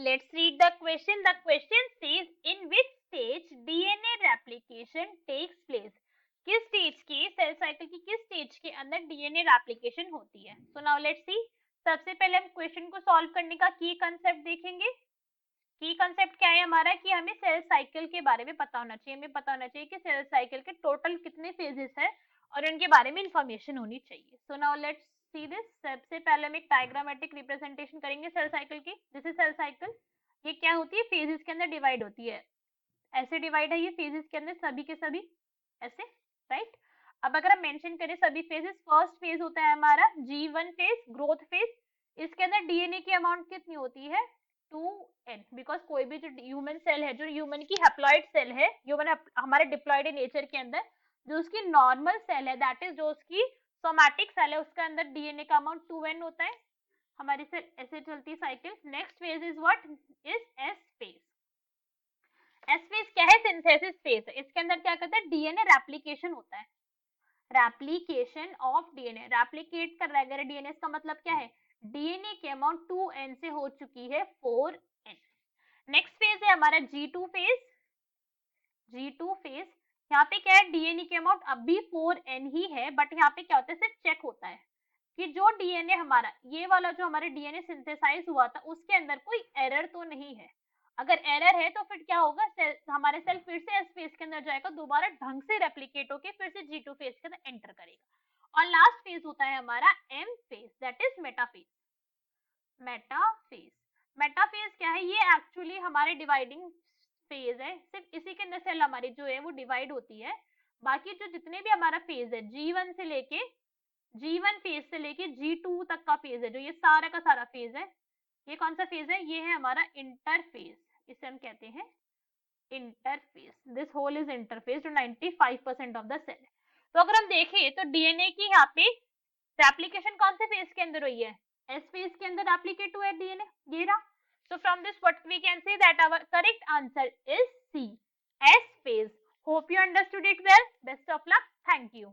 Let's read the question. The question says, in which stage DNA replication takes place? किस stage के cell cycle की किस stage के अंदर डीएनए रेप्लिकेशन होती है? So now let's see. सबसे पहले हम क्वेश्चन को सॉल्व करने का की कंसेप्ट देखेंगे. की कंसेप्ट क्या है हमारा कि हमें सेल साइकिल के बारे में पता होना चाहिए. हमें पता होना चाहिए कि सेल साइकिल के टोटल कितने फेजेस है और उनके बारे में इंफॉर्मेशन होनी चाहिए. So now let's see this. सबसे पहले हम एक डायग्रामेटिक रिप्रेजेंटेशन करेंगे सेल साइकिल की. This is cell cycle. ये क्या होती है? फेजेस के अंदर डिवाइड होती है. ऐसे डिवाइड है ये फेजेस के अंदर सभी के सभी ऐसे, राइट. अब अगर हम मेंशन करें सभी फेजेस, फर्स्ट फेज होता है हमारा G1 फेज, ग्रोथ फेज. इसके अंदर डीएनए की अमाउंट कितनी होती है? 2n. बिकॉज कोई भी जो ह्यूमन सेल है, जो ह्यूमन की हैप्लॉइड सेल है, ह्यूमन हमारे डिप्लॉइड नेचर के अंदर जो उसकी नॉर्मल सेल है, दैट इज जो उसकी सोमैटिक सेल है, उसके अंदर डीएनए का अमाउंट 2n होता है. हमारी सेल ऐसे चलती है cycle. Next phase is what? Is S phase. S phase क्या है? सिंथेसिस फेज है. इसके अंदर क्या करता है? डीएनए रेप्लिकेशन होता है. Replication of DNA. रेप्लिकेट कर रहा है अगर डीएनए, इसका मतलब क्या है? डीएनए की अमाउंट 2n से हो चुकी है 4n. नेक्स्ट फेज है हमारा G2 फेज. G2 फेज यहाँ पे क्या है? डीएनए की अमाउंट अब भी 4n ही है, बट यहाँ पे क्या होता है? सिर्फ चेक होता है कि जो डीएनए हमारा, ये वाला जो हमारे डीएनए सिंथेसाइज हुआ था, उसके अंदर कोई एरर तो नहीं है. अगर एरर है तो फिर क्या होगा? हमारे सेल फिर से एस फेज के अंदर जाएगा, दोबारा ढंग से रेप्लिकेट होके फिर से G2 फेज के अंदर एंटर करेगा. और लास्ट फेज होता है हमारा M phase, that is metaphase. Metaphase. Metaphase क्या है? ये एक्चुअली हमारे डिवाइडिंग फेज है. सिर्फ इसी के अंदर सेल हमारी जो है वो डिवाइड होती है. बाकी जो जितने भी हमारा फेज है, G1 से लेके G1 फेज से लेके G2 तक का फेज है, जो ये सारा का सारा फेज है, ये कौन सा फेज है? ये है हमारा इंटरफेज. इसे हम कहते हैं interphase. This whole is interphase to 95% of the cell. तो अगर हम देखें तो डीएनए की यहाँ पे रेप्लिकेशन कौन से फेज के अंदर हुई है? एस फेज के अंदर रेप्लिकेट हुआ है डीएनए, ये रहा. So from this what we can say that our correct answer is C, S phase. Hope you understood it well. Best of luck. Thank you.